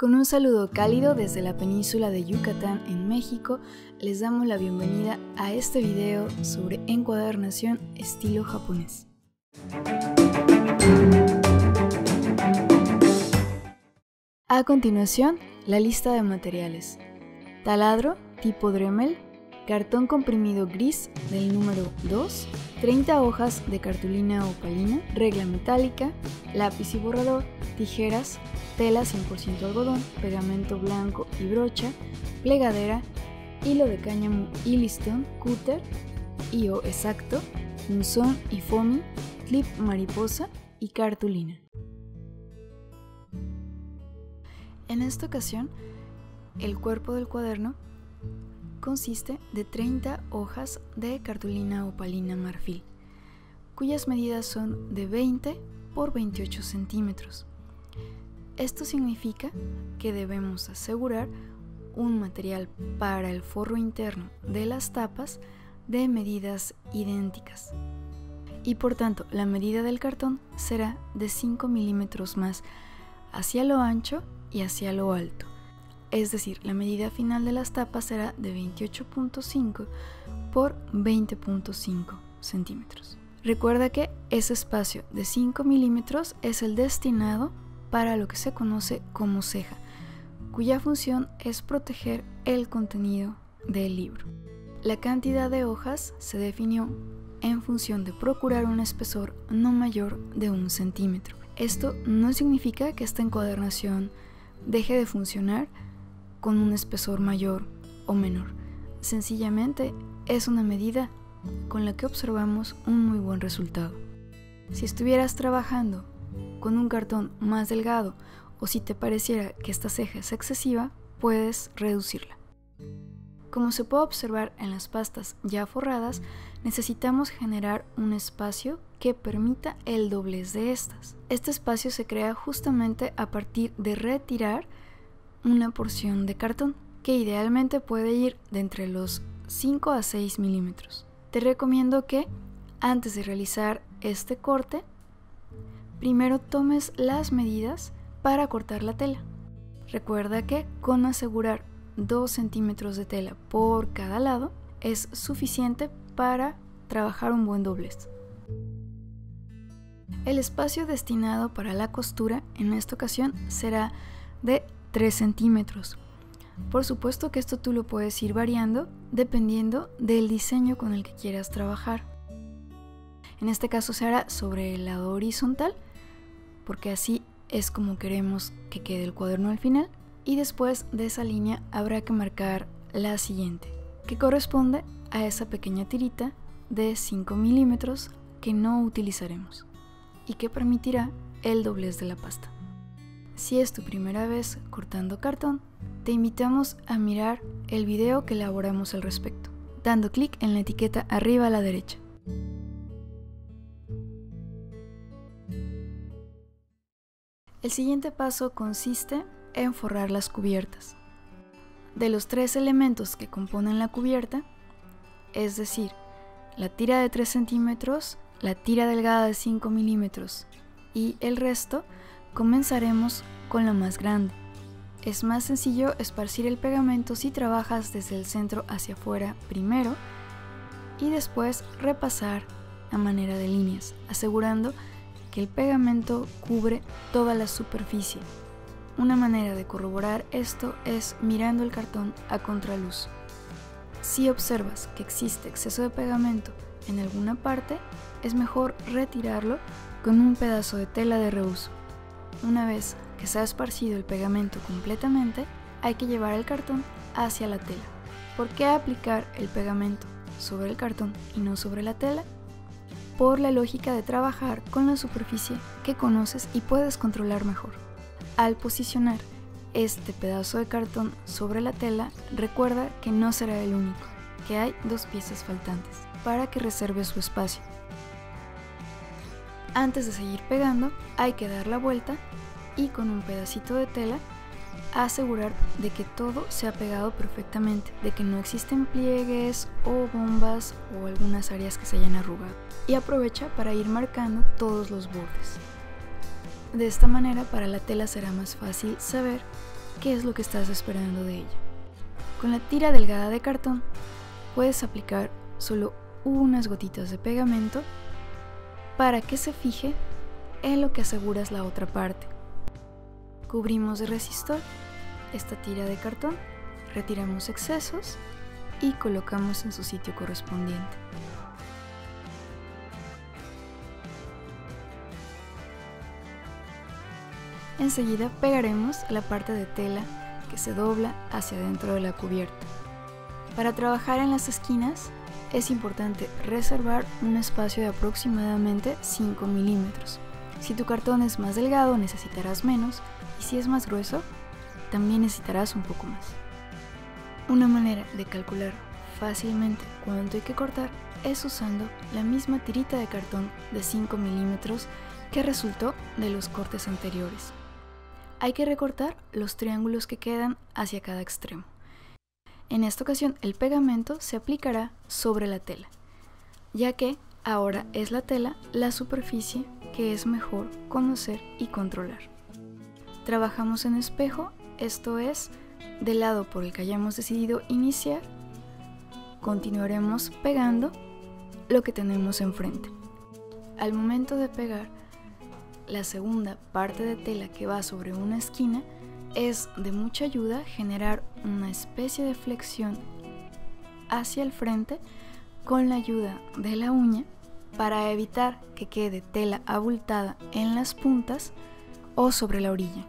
Con un saludo cálido desde la península de Yucatán en México, les damos la bienvenida a este video sobre encuadernación estilo japonés. A continuación, la lista de materiales: taladro tipo Dremel, cartón comprimido gris del número 2, 30 hojas de cartulina opalina, regla metálica, lápiz y borrador, tijeras, tela 100% algodón, pegamento blanco y brocha, plegadera, hilo de cáñamo y listón, cúter, IO exacto, punzón y foamy, clip mariposa y cartulina. En esta ocasión, el cuerpo del cuaderno consiste de 30 hojas de cartulina opalina marfil, cuyas medidas son de 20 por 28 centímetros. Esto significa que debemos asegurar un material para el forro interno de las tapas de medidas idénticas, y por tanto la medida del cartón será de 5 milímetros más hacia lo ancho y hacia lo alto. Es decir, la medida final de las tapas será de 28.5 por 20.5 centímetros. Recuerda que ese espacio de 5 milímetros es el destinado para lo que se conoce como ceja, cuya función es proteger el contenido del libro. La cantidad de hojas se definió en función de procurar un espesor no mayor de 1 centímetro. Esto no significa que esta encuadernación deje de funcionar con un espesor mayor o menor. Sencillamente es una medida con la que observamos un muy buen resultado. Si estuvieras trabajando con un cartón más delgado o si te pareciera que esta ceja es excesiva, puedes reducirla. Como se puede observar en las pastas ya forradas, necesitamos generar un espacio que permita el doblez de estas. Este espacio se crea justamente a partir de retirar una porción de cartón, que idealmente puede ir de entre los 5 a 6 milímetros. Te recomiendo que antes de realizar este corte, primero tomes las medidas para cortar la tela. Recuerda que con asegurar 2 centímetros de tela por cada lado es suficiente para trabajar un buen doblez. El espacio destinado para la costura en esta ocasión será de 3 centímetros. Por supuesto que esto tú lo puedes ir variando dependiendo del diseño con el que quieras trabajar. En este caso se hará sobre el lado horizontal, porque así es como queremos que quede el cuaderno al final, y después de esa línea habrá que marcar la siguiente, que corresponde a esa pequeña tirita de 5 milímetros que no utilizaremos y que permitirá el doblez de la pasta. Si es tu primera vez cortando cartón, te invitamos a mirar el video que elaboramos al respecto, dando clic en la etiqueta arriba a la derecha. El siguiente paso consiste en forrar las cubiertas. De los 3 elementos que componen la cubierta, es decir, la tira de 3 centímetros, la tira delgada de 5 milímetros y el resto, comenzaremos con la más grande. Es más sencillo esparcir el pegamento si trabajas desde el centro hacia afuera primero y después repasar a manera de líneas, asegurando que el pegamento cubre toda la superficie. Una manera de corroborar esto es mirando el cartón a contraluz. Si observas que existe exceso de pegamento en alguna parte, es mejor retirarlo con un pedazo de tela de reuso. Una vez que se ha esparcido el pegamento completamente, hay que llevar el cartón hacia la tela. ¿Por qué aplicar el pegamento sobre el cartón y no sobre la tela? Por la lógica de trabajar con la superficie que conoces y puedes controlar mejor. Al posicionar este pedazo de cartón sobre la tela, recuerda que no será el único, que hay 2 piezas faltantes, para que reserve su espacio. Antes de seguir pegando, hay que dar la vuelta y con un pedacito de tela asegurar de que todo se ha pegado perfectamente, de que no existen pliegues o bombas o algunas áreas que se hayan arrugado. Y aprovecha para ir marcando todos los bordes. De esta manera para la tela será más fácil saber ¿qué es lo que estás esperando de ella? Con la tira delgada de cartón puedes aplicar solo unas gotitas de pegamento para que se fije en lo que aseguras la otra parte. Cubrimos de resistor esta tira de cartón, retiramos excesos y colocamos en su sitio correspondiente. Enseguida pegaremos la parte de tela que se dobla hacia dentro de la cubierta. Para trabajar en las esquinas es importante reservar un espacio de aproximadamente 5 milímetros. Si tu cartón es más delgado necesitarás menos, y si es más grueso también necesitarás un poco más. Una manera de calcular fácilmente cuánto hay que cortar es usando la misma tirita de cartón de 5 milímetros que resultó de los cortes anteriores. Hay que recortar los triángulos que quedan hacia cada extremo. En esta ocasión el pegamento se aplicará sobre la tela, ya que ahora es la tela la superficie que es mejor conocer y controlar. Trabajamos en espejo, esto es, del lado por el que hayamos decidido iniciar, continuaremos pegando lo que tenemos enfrente. Al momento de pegar la segunda parte de tela que va sobre una esquina, es de mucha ayuda generar una especie de flexión hacia el frente con la ayuda de la uña para evitar que quede tela abultada en las puntas o sobre la orilla.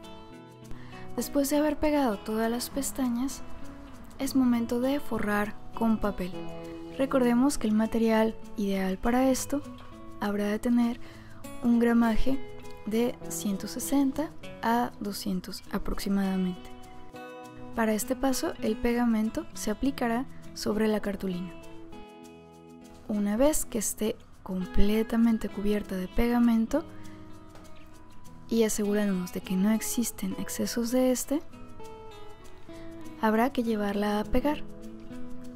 Después de haber pegado todas las pestañas, es momento de forrar con papel. Recordemos que el material ideal para esto habrá de tener un gramaje de 160 a 200 aproximadamente. Para este paso el pegamento se aplicará sobre la cartulina. Una vez que esté completamente cubierta de pegamento y asegurándonos de que no existen excesos de este, habrá que llevarla a pegar,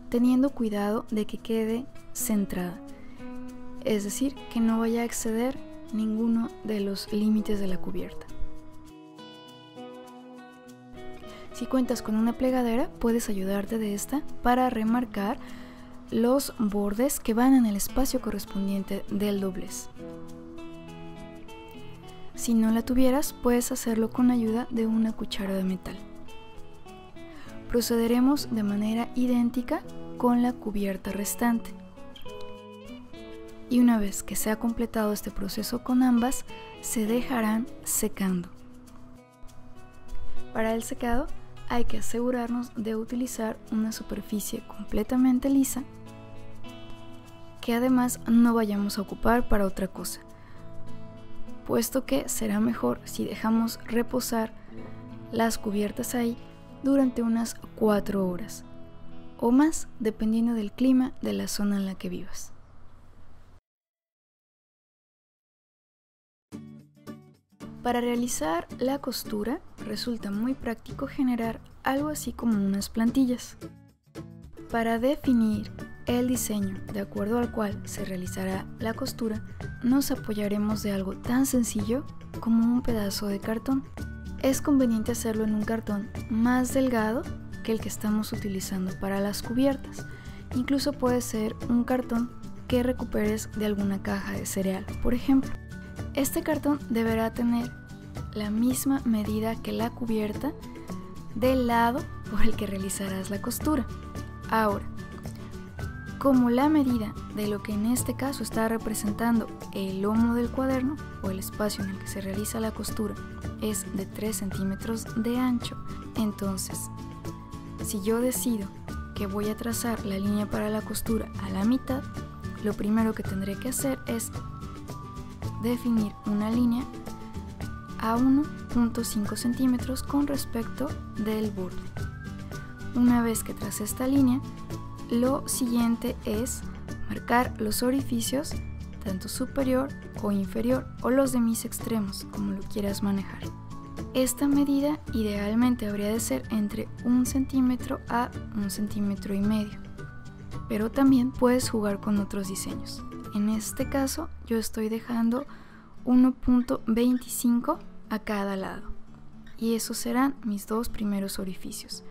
teniendo cuidado de que quede centrada, es decir, que no vaya a exceder ninguno de los límites de la cubierta. Si cuentas con una plegadera, puedes ayudarte de esta para remarcar los bordes que van en el espacio correspondiente del doblez. Si no la tuvieras, puedes hacerlo con ayuda de una cuchara de metal. Procederemos de manera idéntica con la cubierta restante. Y una vez que se ha completado este proceso con ambas, se dejarán secando. Para el secado hay que asegurarnos de utilizar una superficie completamente lisa, que además no vayamos a ocupar para otra cosa, puesto que será mejor si dejamos reposar las cubiertas ahí durante unas 4 horas o más, dependiendo del clima de la zona en la que vivas. Para realizar la costura resulta muy práctico generar algo así como unas plantillas. Para definir el diseño de acuerdo al cual se realizará la costura, nos apoyaremos de algo tan sencillo como un pedazo de cartón. Es conveniente hacerlo en un cartón más delgado que el que estamos utilizando para las cubiertas. Incluso puede ser un cartón que recuperes de alguna caja de cereal, por ejemplo. Este cartón deberá tener la misma medida que la cubierta del lado por el que realizarás la costura. Ahora, como la medida de lo que en este caso está representando el lomo del cuaderno o el espacio en el que se realiza la costura es de 3 centímetros de ancho, entonces si yo decido que voy a trazar la línea para la costura a la mitad, lo primero que tendré que hacer es definir una línea a 1.5 centímetros con respecto del borde. Una vez que trace esta línea, lo siguiente es marcar los orificios, tanto superior o inferior, o los de mis extremos, como lo quieras manejar. Esta medida idealmente habría de ser entre 1 centímetro a 1,5 centímetros, pero también puedes jugar con otros diseños. En este caso yo estoy dejando 1.25 a cada lado y esos serán mis dos primeros orificios.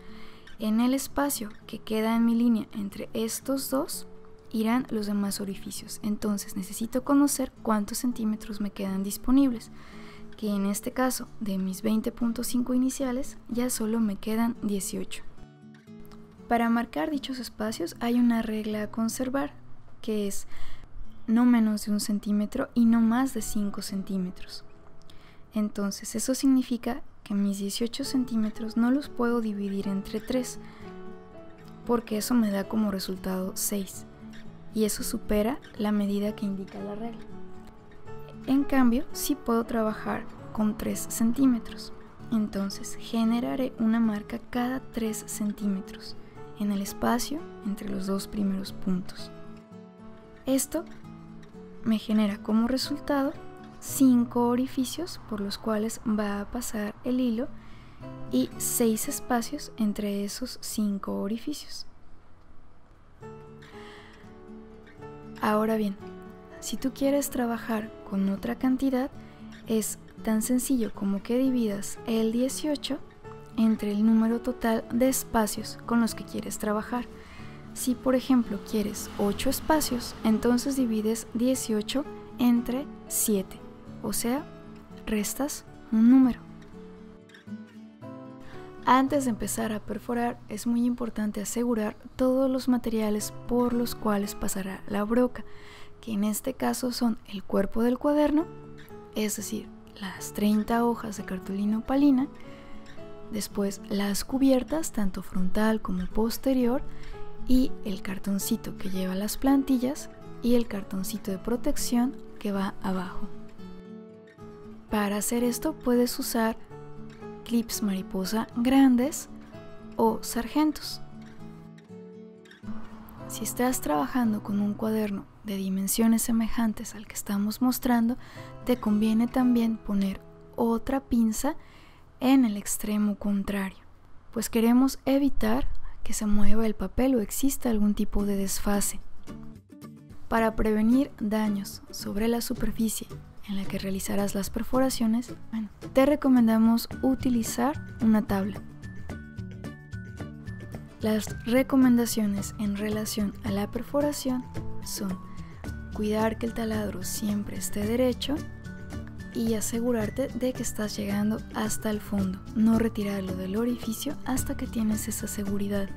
En el espacio que queda en mi línea entre estos dos irán los demás orificios. Entonces necesito conocer cuántos centímetros me quedan disponibles, que en este caso de mis 20.5 iniciales ya solo me quedan 18. Para marcar dichos espacios hay una regla a conservar, que es no menos de 1 centímetro y no más de 5 centímetros. Entonces eso significa que mis 18 centímetros no los puedo dividir entre 3, porque eso me da como resultado 6, y eso supera la medida que indica la regla. En cambio, sí puedo trabajar con 3 centímetros, entonces generaré una marca cada 3 centímetros en el espacio entre los dos primeros puntos. Esto me genera como resultado 5 orificios por los cuales va a pasar el hilo y 6 espacios entre esos 5 orificios. Ahora bien, si tú quieres trabajar con otra cantidad, es tan sencillo como que dividas el 18 entre el número total de espacios con los que quieres trabajar. Si por ejemplo quieres 8 espacios, entonces divides 18 entre 7, o sea, restas un número. Antes de empezar a perforar, es muy importante asegurar todos los materiales por los cuales pasará la broca, que en este caso son el cuerpo del cuaderno, es decir, las 30 hojas de cartulina opalina, después las cubiertas, tanto frontal como posterior, y el cartoncito que lleva las plantillas y el cartoncito de protección que va abajo. Para hacer esto puedes usar clips mariposa grandes o sargentos. Si estás trabajando con un cuaderno de dimensiones semejantes al que estamos mostrando, te conviene también poner otra pinza en el extremo contrario, pues queremos evitar que se mueva el papel o exista algún tipo de desfase. Para prevenir daños sobre la superficie en la que realizarás las perforaciones, te recomendamos utilizar una tabla. Las recomendaciones en relación a la perforación son cuidar que el taladro siempre esté derecho y asegurarte de que estás llegando hasta el fondo, no retirarlo del orificio hasta que tienes esa seguridad.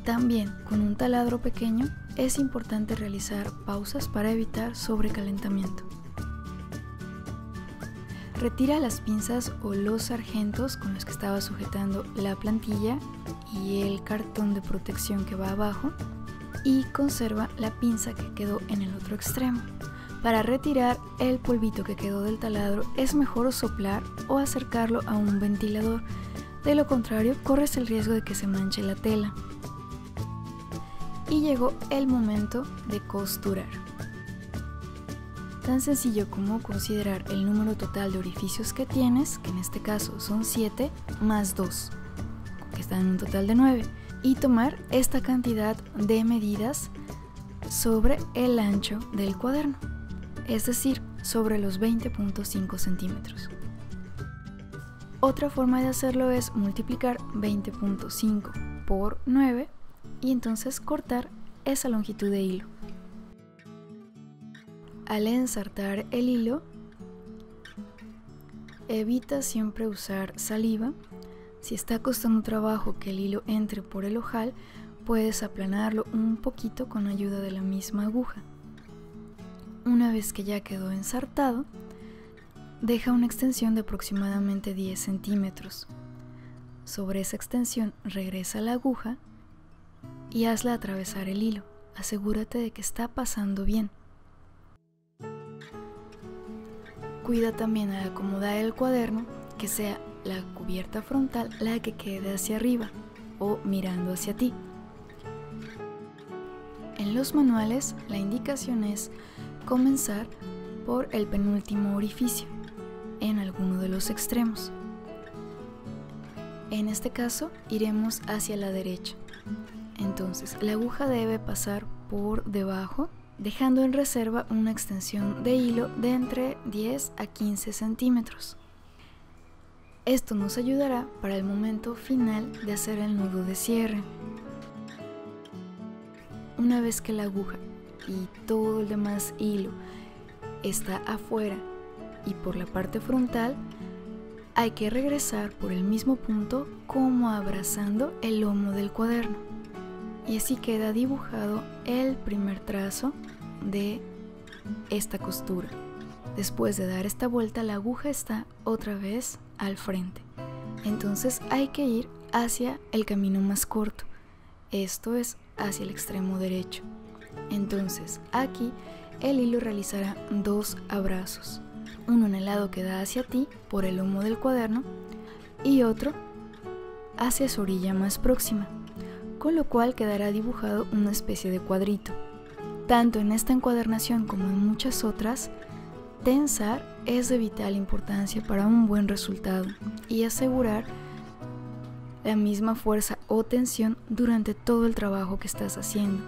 También con un taladro pequeño es importante realizar pausas para evitar sobrecalentamiento. Retira las pinzas o los sargentos con los que estaba sujetando la plantilla y el cartón de protección que va abajo y conserva la pinza que quedó en el otro extremo. Para retirar el polvito que quedó del taladro es mejor soplar o acercarlo a un ventilador, de lo contrario corres el riesgo de que se manche la tela. Y llegó el momento de costurar. Tan sencillo como considerar el número total de orificios que tienes, que en este caso son 7, más 2, que están en un total de 9, y tomar esta cantidad de medidas sobre el ancho del cuaderno, es decir, sobre los 20.5 centímetros. Otra forma de hacerlo es multiplicar 20.5 por 9 y entonces cortar esa longitud de hilo. Al ensartar el hilo, evita siempre usar saliva. Si está costando trabajo que el hilo entre por el ojal, puedes aplanarlo un poquito con ayuda de la misma aguja. Una vez que ya quedó ensartado, deja una extensión de aproximadamente 10 centímetros. Sobre esa extensión regresa la aguja y hazla atravesar el hilo. Asegúrate de que está pasando bien. Cuida también al acomodar el cuaderno que sea la cubierta frontal la que quede hacia arriba o mirando hacia ti. En los manuales la indicación es comenzar por el penúltimo orificio en alguno de los extremos. En este caso iremos hacia la derecha. Entonces la aguja debe pasar por debajo, dejando en reserva una extensión de hilo de entre 10 a 15 centímetros. Esto nos ayudará para el momento final de hacer el nudo de cierre. Una vez que la aguja y todo el demás hilo está afuera y por la parte frontal, hay que regresar por el mismo punto como abrazando el lomo del cuaderno. Y así queda dibujado el primer trazo de esta costura. Después de dar esta vuelta, la aguja está otra vez al frente. Entonces hay que ir hacia el camino más corto, esto es hacia el extremo derecho. Entonces aquí el hilo realizará 2 abrazos, uno en el lado que da hacia ti por el lomo del cuaderno y otro hacia su orilla más próxima, con lo cual quedará dibujado una especie de cuadrito. Tanto en esta encuadernación como en muchas otras, tensar es de vital importancia para un buen resultado y asegurar la misma fuerza o tensión durante todo el trabajo que estás haciendo.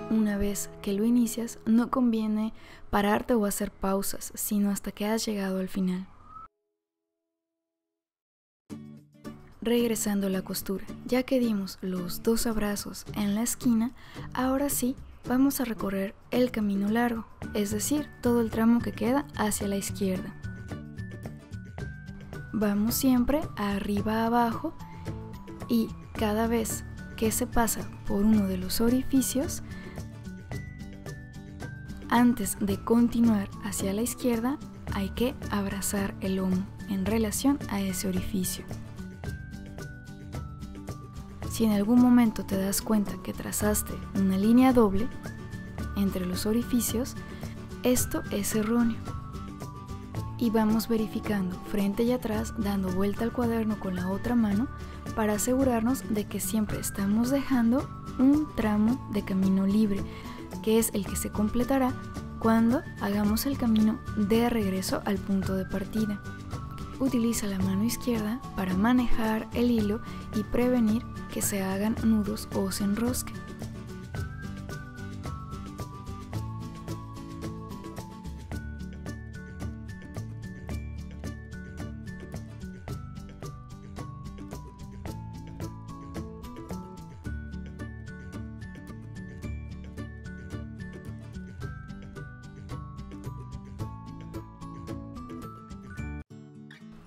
Una vez que lo inicias, no conviene pararte o hacer pausas, sino hasta que has llegado al final. Regresando a la costura, ya que dimos los 2 abrazos en la esquina, ahora sí vamos a recorrer el camino largo, es decir, todo el tramo que queda hacia la izquierda. Vamos siempre arriba a abajo y cada vez que se pasa por uno de los orificios, antes de continuar hacia la izquierda, hay que abrazar el lomo en relación a ese orificio. Si en algún momento te das cuenta que trazaste una línea doble entre los orificios, esto es erróneo. Y vamos verificando frente y atrás, dando vuelta al cuaderno con la otra mano para asegurarnos de que siempre estamos dejando un tramo de camino libre, que es el que se completará cuando hagamos el camino de regreso al punto de partida. Utiliza la mano izquierda para manejar el hilo y prevenir que se hagan nudos o se enrosque.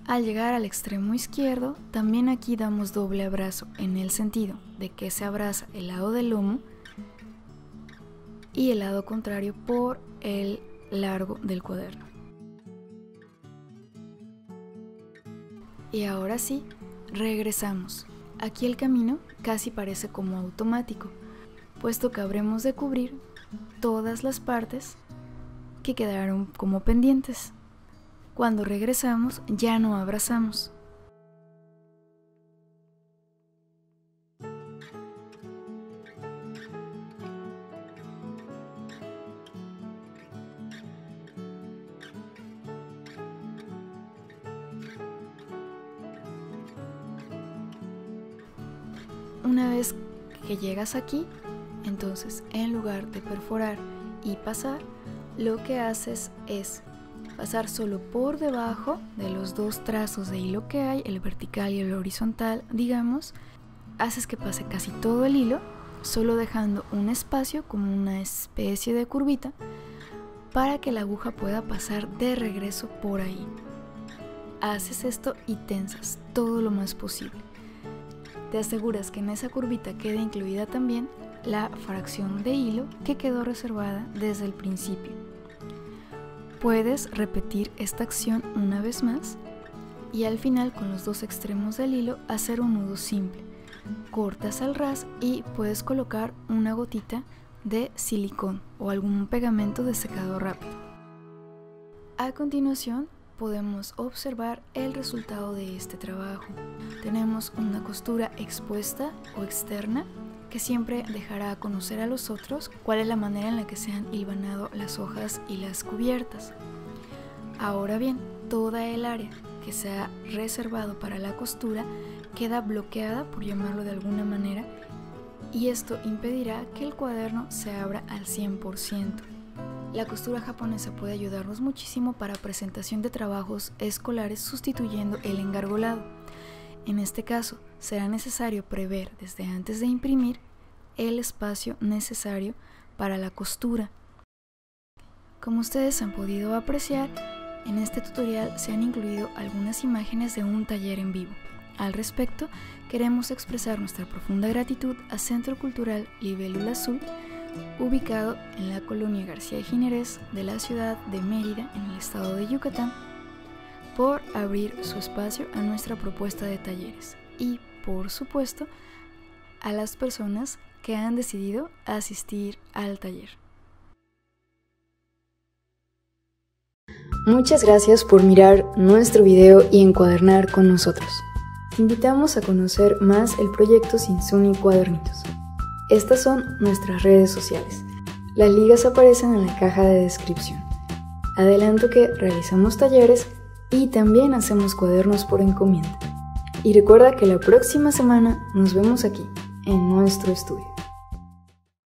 Al llegar al extremo izquierdo, también aquí damos doble abrazo en el sentido de que se abraza el lado del lomo y el lado contrario por el largo del cuaderno. Y ahora sí, regresamos. Aquí el camino casi parece como automático, puesto que habremos de cubrir todas las partes que quedaron como pendientes. Cuando regresamos ya no abrazamos. Una vez que llegas aquí, entonces en lugar de perforar y pasar, lo que haces es pasar solo por debajo de los 2 trazos de hilo que hay, el vertical y el horizontal, digamos. Haces que pase casi todo el hilo, solo dejando un espacio como una especie de curvita para que la aguja pueda pasar de regreso por ahí. Haces esto y tensas todo lo más posible. Te aseguras que en esa curvita quede incluida también la fracción de hilo que quedó reservada desde el principio. Puedes repetir esta acción una vez más y al final con los 2 extremos del hilo hacer un nudo simple. Cortas al ras y puedes colocar una gotita de silicón o algún pegamento de secado rápido. A continuación podemos observar el resultado de este trabajo. Tenemos una costura expuesta o externa que siempre dejará a conocer a los otros cuál es la manera en la que se han hilvanado las hojas y las cubiertas. Ahora bien, toda el área que se ha reservado para la costura queda bloqueada, por llamarlo de alguna manera, y esto impedirá que el cuaderno se abra al 100%. La costura japonesa puede ayudarnos muchísimo para presentación de trabajos escolares sustituyendo el engargolado. En este caso, será necesario prever desde antes de imprimir el espacio necesario para la costura. Como ustedes han podido apreciar, en este tutorial se han incluido algunas imágenes de un taller en vivo. Al respecto, queremos expresar nuestra profunda gratitud a Centro Cultural Libélula Azul, ubicado en la colonia García Ginerés de la ciudad de Mérida, en el estado de Yucatán, por abrir su espacio a nuestra propuesta de talleres y, por supuesto, a las personas que han decidido asistir al taller. Muchas gracias por mirar nuestro video y encuadernar con nosotros. Te invitamos a conocer más el proyecto Sinsuni Cuadernitos. Estas son nuestras redes sociales. Las ligas aparecen en la caja de descripción. Adelanto que realizamos talleres y también hacemos cuadernos por encomienda. Y recuerda que la próxima semana nos vemos aquí, en nuestro estudio.